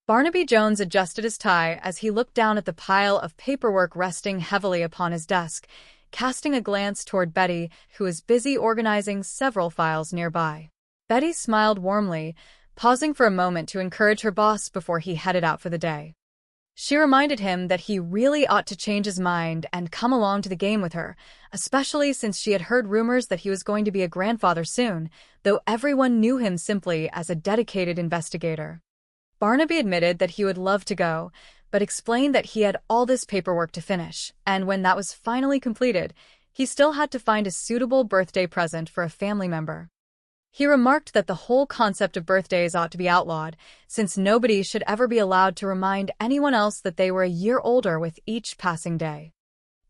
Barnaby Jones adjusted his tie as he looked down at the pile of paperwork resting heavily upon his desk, casting a glance toward Betty, who was busy organizing several files nearby. Betty smiled warmly, pausing for a moment to encourage her boss before he headed out for the day. She reminded him that he really ought to change his mind and come along to the game with her, especially since she had heard rumors that he was going to be a grandfather soon, though everyone knew him simply as a dedicated investigator. Barnaby admitted that he would love to go, but explained that he had all this paperwork to finish, and when that was finally completed, he still had to find a suitable birthday present for a family member. He remarked that the whole concept of birthdays ought to be outlawed, since nobody should ever be allowed to remind anyone else that they were a year older with each passing day.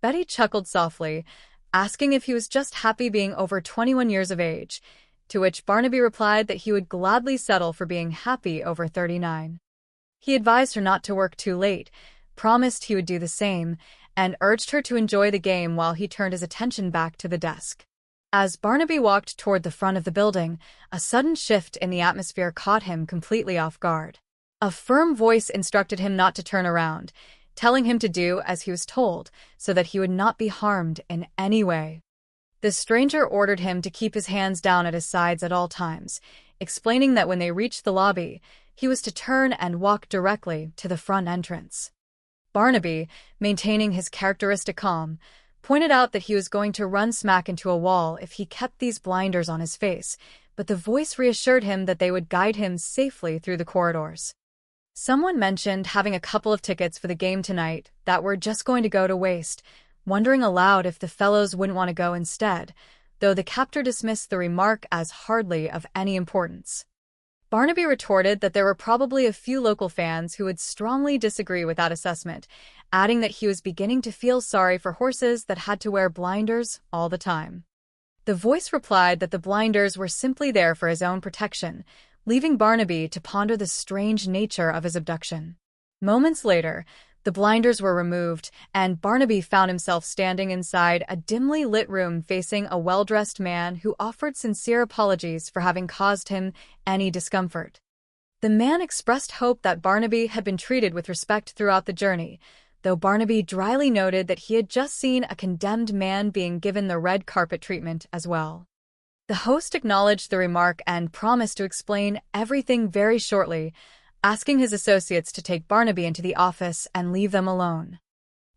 Betty chuckled softly, asking if he was just happy being over 21 years of age, to which Barnaby replied that he would gladly settle for being happy over 39. He advised her not to work too late, promised he would do the same, and urged her to enjoy the game while he turned his attention back to the desk. As Barnaby walked toward the front of the building, a sudden shift in the atmosphere caught him completely off guard. A firm voice instructed him not to turn around, telling him to do as he was told so that he would not be harmed in any way. The stranger ordered him to keep his hands down at his sides at all times, explaining that when they reached the lobby, he was to turn and walk directly to the front entrance. Barnaby, maintaining his characteristic calm, pointed out that he was going to run smack into a wall if he kept these blinders on his face, but the voice reassured him that they would guide him safely through the corridors. Someone mentioned having a couple of tickets for the game tonight that were just going to go to waste, wondering aloud if the fellows wouldn't want to go instead, though the captor dismissed the remark as hardly of any importance. Barnaby retorted that there were probably a few local fans who would strongly disagree with that assessment, adding that he was beginning to feel sorry for horses that had to wear blinders all the time. The voice replied that the blinders were simply there for his own protection, leaving Barnaby to ponder the strange nature of his abduction. Moments later, the blinders were removed, and Barnaby found himself standing inside a dimly lit room facing a well-dressed man who offered sincere apologies for having caused him any discomfort. The man expressed hope that Barnaby had been treated with respect throughout the journey, though Barnaby dryly noted that he had just seen a condemned man being given the red carpet treatment as well. The host acknowledged the remark and promised to explain everything very shortly, asking his associates to take Barnaby into the office and leave them alone.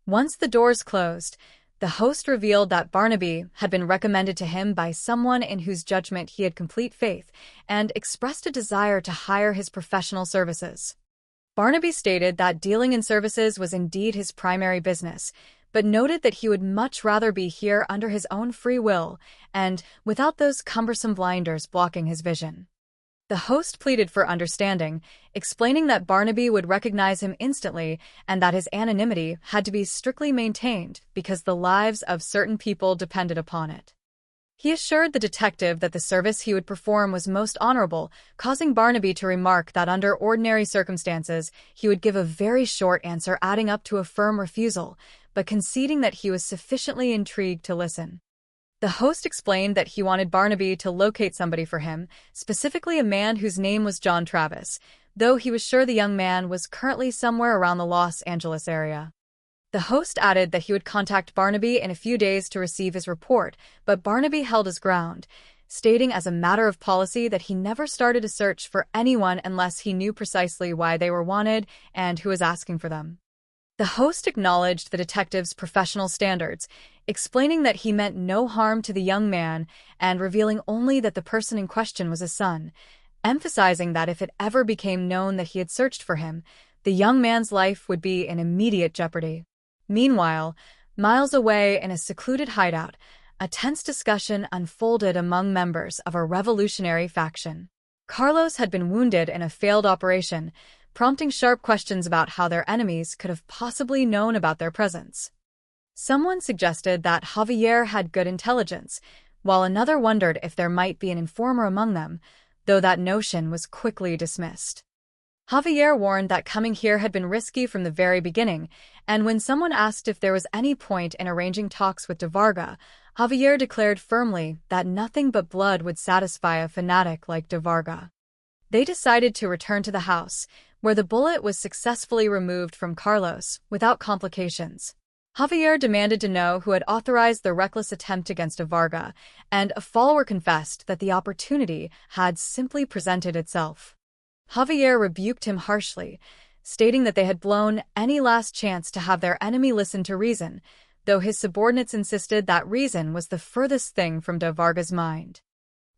Once the doors closed, the host revealed that Barnaby had been recommended to him by someone in whose judgment he had complete faith and expressed a desire to hire his professional services. Barnaby stated that dealing in services was indeed his primary business, but noted that he would much rather be here under his own free will and without those cumbersome blinders blocking his vision. The host pleaded for understanding, explaining that Barnaby would recognize him instantly and that his anonymity had to be strictly maintained because the lives of certain people depended upon it. He assured the detective that the service he would perform was most honorable, causing Barnaby to remark that under ordinary circumstances he would give a very short answer adding up to a firm refusal, but conceding that he was sufficiently intrigued to listen. The host explained that he wanted Barnaby to locate somebody for him, specifically a man whose name was John Travis, though he was sure the young man was currently somewhere around the Los Angeles area. The host added that he would contact Barnaby in a few days to receive his report, but Barnaby held his ground, stating as a matter of policy that he never started a search for anyone unless he knew precisely why they were wanted and who was asking for them. The host acknowledged the detective's professional standards, explaining that he meant no harm to the young man and revealing only that the person in question was his son, emphasizing that if it ever became known that he had searched for him, the young man's life would be in immediate jeopardy. Meanwhile, miles away in a secluded hideout, a tense discussion unfolded among members of a revolutionary faction. Carlos had been wounded in a failed operation, prompting sharp questions about how their enemies could have possibly known about their presence. Someone suggested that Javier had good intelligence, while another wondered if there might be an informer among them, though that notion was quickly dismissed. Javier warned that coming here had been risky from the very beginning, and when someone asked if there was any point in arranging talks with de Varga, Javier declared firmly that nothing but blood would satisfy a fanatic like de Varga. They decided to return to the house, where the bullet was successfully removed from Carlos without complications. Javier demanded to know who had authorized the reckless attempt against de Varga, and a follower confessed that the opportunity had simply presented itself. Javier rebuked him harshly, stating that they had blown any last chance to have their enemy listen to reason, though his subordinates insisted that reason was the furthest thing from de Varga's mind.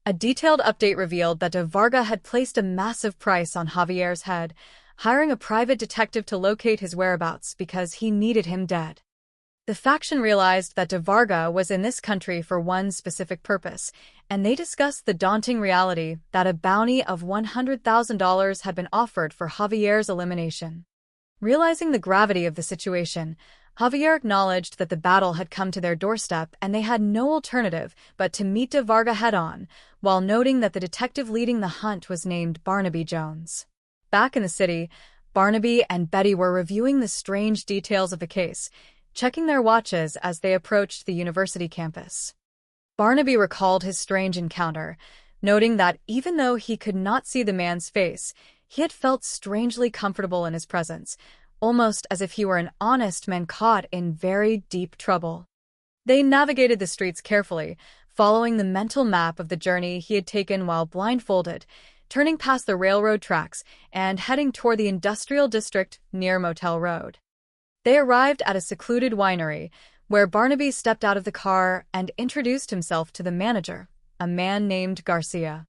A detailed update revealed that de Varga had placed a massive price on Javier's head, hiring a private detective to locate his whereabouts because he needed him dead. The faction realized that de Varga was in this country for one specific purpose, and they discussed the daunting reality that a bounty of $100,000 had been offered for Javier's elimination. Realizing the gravity of the situation, Javier acknowledged that the battle had come to their doorstep and they had no alternative but to meet de Varga head-on, while noting that the detective leading the hunt was named Barnaby Jones. Back in the city, Barnaby and Betty were reviewing the strange details of the case, checking their watches as they approached the university campus. Barnaby recalled his strange encounter, noting that even though he could not see the man's face, he had felt strangely comfortable in his presence, almost as if he were an honest man caught in very deep trouble. They navigated the streets carefully, following the mental map of the journey he had taken while blindfolded, turning past the railroad tracks and heading toward the industrial district near Motel Road. They arrived at a secluded winery, where Barnaby stepped out of the car and introduced himself to the manager, a man named Garcia.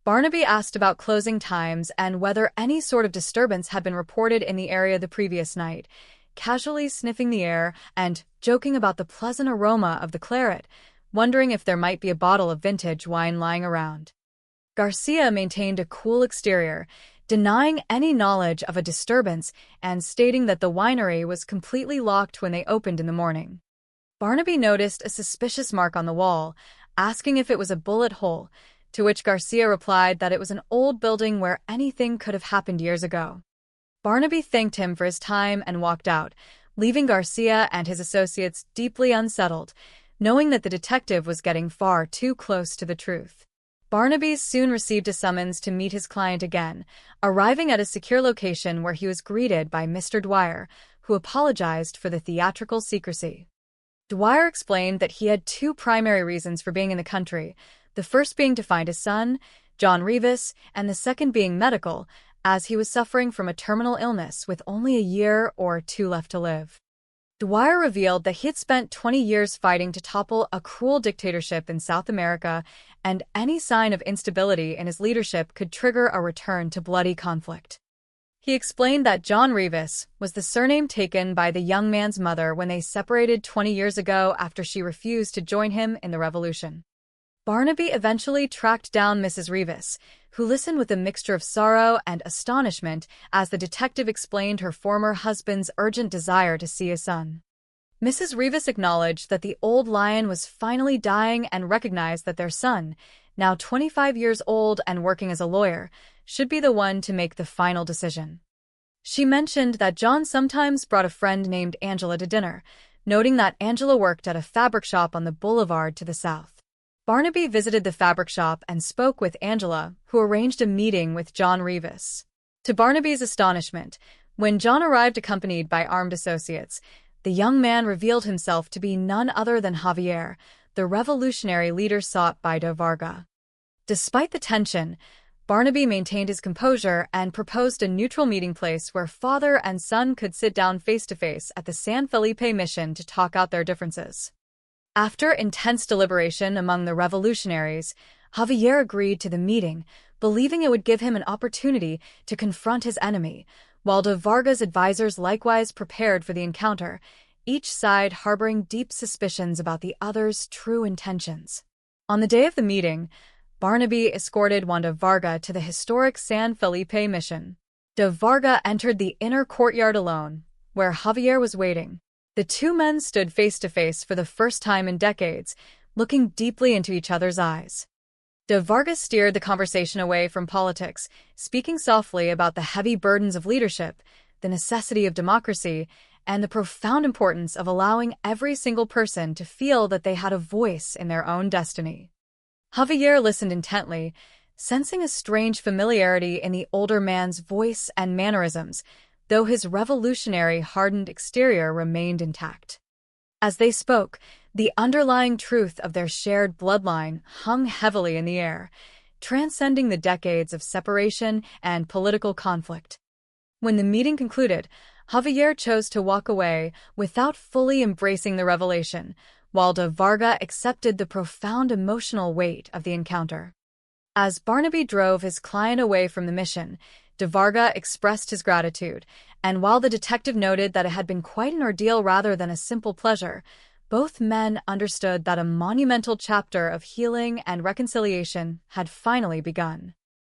Barnaby asked about closing times and whether any sort of disturbance had been reported in the area the previous night, casually sniffing the air and joking about the pleasant aroma of the claret, wondering if there might be a bottle of vintage wine lying around. Garcia maintained a cool exterior, denying any knowledge of a disturbance and stating that the winery was completely locked when they opened in the morning. Barnaby noticed a suspicious mark on the wall, asking if it was a bullet hole, to which Garcia replied that it was an old building where anything could have happened years ago. Barnaby thanked him for his time and walked out, leaving Garcia and his associates deeply unsettled, knowing that the detective was getting far too close to the truth. Barnaby soon received a summons to meet his client again, arriving at a secure location where he was greeted by Mr. Dwyer, who apologized for the theatrical secrecy. Dwyer explained that he had two primary reasons for being in the country, the first being to find his son, John Rivas, and the second being medical, as he was suffering from a terminal illness with only a year or two left to live. Dwyer revealed that he had spent 20 years fighting to topple a cruel dictatorship in South America, and any sign of instability in his leadership could trigger a return to bloody conflict. He explained that John Rivas was the surname taken by the young man's mother when they separated 20 years ago after she refused to join him in the revolution. Barnaby eventually tracked down Mrs. Rivas, who listened with a mixture of sorrow and astonishment as the detective explained her former husband's urgent desire to see his son. Mrs. Rivas acknowledged that the old lion was finally dying and recognized that their son, now 25 years old and working as a lawyer, should be the one to make the final decision. She mentioned that John sometimes brought a friend named Angela to dinner, noting that Angela worked at a fabric shop on the boulevard to the south. Barnaby visited the fabric shop and spoke with Angela, who arranged a meeting with John Rivas. To Barnaby's astonishment, when John arrived accompanied by armed associates, the young man revealed himself to be none other than Javier, the revolutionary leader sought by de Varga. Despite the tension, Barnaby maintained his composure and proposed a neutral meeting place where father and son could sit down face-to-face at the San Felipe mission to talk out their differences. After intense deliberation among the revolutionaries, Javier agreed to the meeting, believing it would give him an opportunity to confront his enemy, while de Varga's advisors likewise prepared for the encounter, each side harboring deep suspicions about the other's true intentions. On the day of the meeting, Barnaby escorted Juan de Varga to the historic San Felipe mission. De Varga entered the inner courtyard alone, where Javier was waiting. The two men stood face-to-face for the first time in decades, looking deeply into each other's eyes. De Varga steered the conversation away from politics, speaking softly about the heavy burdens of leadership, the necessity of democracy, and the profound importance of allowing every single person to feel that they had a voice in their own destiny. Javier listened intently, sensing a strange familiarity in the older man's voice and mannerisms, though his revolutionary, hardened exterior remained intact. As they spoke, the underlying truth of their shared bloodline hung heavily in the air, transcending the decades of separation and political conflict. When the meeting concluded, Javier chose to walk away without fully embracing the revelation, while de Varga accepted the profound emotional weight of the encounter. As Barnaby drove his client away from the mission, de Varga expressed his gratitude, and while the detective noted that it had been quite an ordeal rather than a simple pleasure, both men understood that a monumental chapter of healing and reconciliation had finally begun.